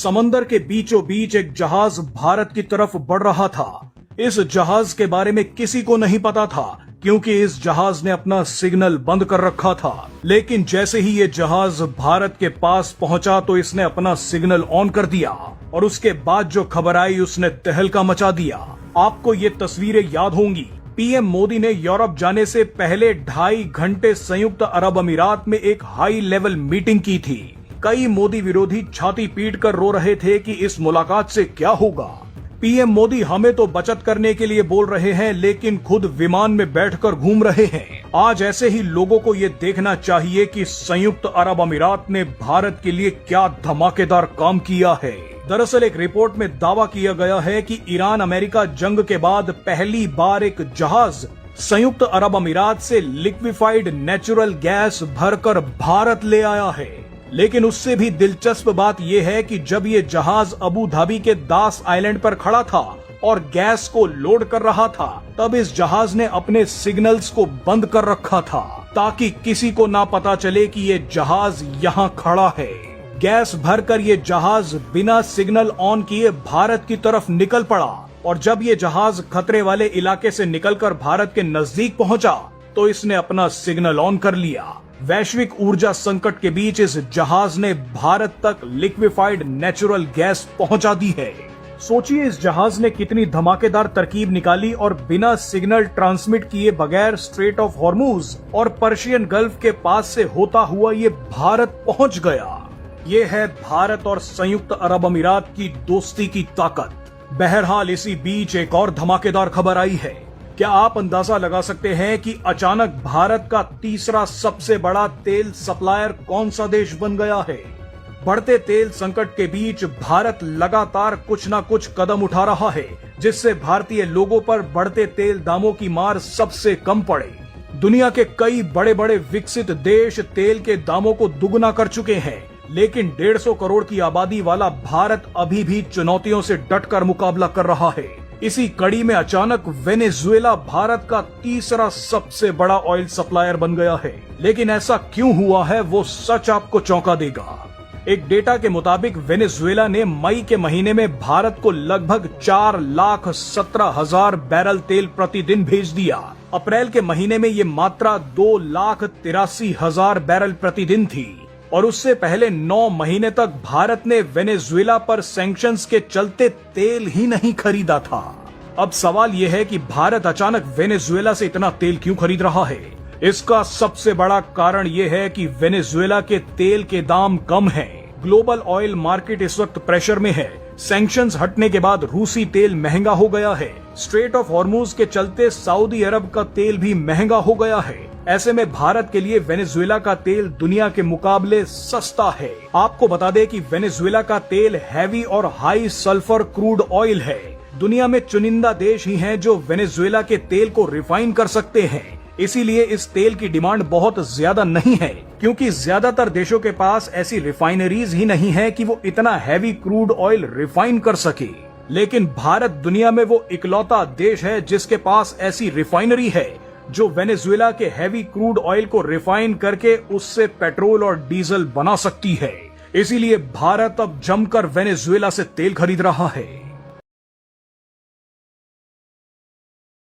समंदर के बीचों बीच एक जहाज भारत की तरफ बढ़ रहा था। इस जहाज के बारे में किसी को नहीं पता था क्योंकि इस जहाज ने अपना सिग्नल बंद कर रखा था। लेकिन जैसे ही ये जहाज भारत के पास पहुंचा तो इसने अपना सिग्नल ऑन कर दिया और उसके बाद जो खबर आई उसने तहलका मचा दिया। आपको ये तस्वीरें याद होंगी। पीएम मोदी ने यूरोप जाने से पहले 2.5 घंटे संयुक्त अरब अमीरात में एक हाई लेवल मीटिंग की थी। कई मोदी विरोधी छाती पीट कर रो रहे थे कि इस मुलाकात से क्या होगा। पीएम मोदी हमें तो बचत करने के लिए बोल रहे हैं लेकिन खुद विमान में बैठकर घूम रहे हैं। आज ऐसे ही लोगों को ये देखना चाहिए कि संयुक्त अरब अमीरात ने भारत के लिए क्या धमाकेदार काम किया है। दरअसल एक रिपोर्ट में दावा किया गया है कि ईरान अमेरिका जंग के बाद पहली बार एक जहाज संयुक्त अरब अमीरात से लिक्विफाइड नेचुरल गैस भरकर भारत ले आया है। लेकिन उससे भी दिलचस्प बात यह है कि जब ये जहाज अबू धाबी के दास आइलैंड पर खड़ा था और गैस को लोड कर रहा था, तब इस जहाज ने अपने सिग्नल्स को बंद कर रखा था ताकि किसी को ना पता चले कि ये जहाज यहाँ खड़ा है। गैस भरकर ये जहाज बिना सिग्नल ऑन किए भारत की तरफ निकल पड़ा और जब ये जहाज खतरे वाले इलाके से निकलकर भारत के नजदीक पहुंचा तो इसने अपना सिग्नल ऑन कर लिया। वैश्विक ऊर्जा संकट के बीच इस जहाज ने भारत तक लिक्विफाइड नेचुरल गैस पहुंचा दी है। सोचिए इस जहाज ने कितनी धमाकेदार तरकीब निकाली और बिना सिग्नल ट्रांसमिट किए बगैर स्ट्रेट ऑफ हॉर्मूज और पर्शियन गल्फ के पास से होता हुआ ये भारत पहुंच गया। ये है भारत और संयुक्त अरब अमीरात की दोस्ती की ताकत। बहरहाल इसी बीच एक और धमाकेदार खबर आई है। क्या आप अंदाजा लगा सकते हैं कि अचानक भारत का तीसरा सबसे बड़ा तेल सप्लायर कौन सा देश बन गया है? बढ़ते तेल संकट के बीच भारत लगातार कुछ न कुछ कदम उठा रहा है जिससे भारतीय लोगों पर बढ़ते तेल दामों की मार सबसे कम पड़े। दुनिया के कई बड़े बड़े विकसित देश तेल के दामों को दुगना कर चुके हैं, लेकिन 150 करोड़ की आबादी वाला भारत अभी भी चुनौतियों से डटकर मुकाबला कर रहा है। इसी कड़ी में अचानक वेनेजुएला भारत का तीसरा सबसे बड़ा ऑयल सप्लायर बन गया है। लेकिन ऐसा क्यों हुआ है वो सच आपको चौंका देगा। एक डेटा के मुताबिक वेनेजुएला ने मई के महीने में भारत को लगभग 4,17,000 बैरल तेल प्रतिदिन भेज दिया। अप्रैल के महीने में ये मात्रा 2,83,000 बैरल प्रतिदिन थी और उससे पहले 9 महीने तक भारत ने वेनेजुएला पर सैंक्शंस के चलते तेल ही नहीं खरीदा था। अब सवाल यह है कि भारत अचानक वेनेजुएला से इतना तेल क्यों खरीद रहा है? इसका सबसे बड़ा कारण यह है कि वेनेजुएला के तेल के दाम कम हैं। ग्लोबल ऑयल मार्केट इस वक्त प्रेशर में है। सैंक्शंस हटने के बाद रूसी तेल महंगा हो गया है। स्ट्रेट ऑफ हॉर्मूज के चलते सऊदी अरब का तेल भी महंगा हो गया है। ऐसे में भारत के लिए वेनेजुएला का तेल दुनिया के मुकाबले सस्ता है। आपको बता दें कि वेनेजुएला का तेल हैवी और हाई सल्फर क्रूड ऑयल है। दुनिया में चुनिंदा देश ही हैं जो वेनेजुएला के तेल को रिफाइन कर सकते हैं। इसीलिए इस तेल की डिमांड बहुत ज्यादा नहीं है क्योंकि ज्यादातर देशों के पास ऐसी रिफाइनरीज ही नहीं है कि वो इतना हैवी क्रूड ऑयल रिफाइन कर सके। लेकिन भारत दुनिया में वो इकलौता देश है जिसके पास ऐसी रिफाइनरी है जो वेनेजुएला के हैवी क्रूड ऑयल को रिफाइन करके उससे पेट्रोल और डीजल बना सकती है। इसीलिए भारत अब जमकर वेनेजुएला से तेल खरीद रहा है।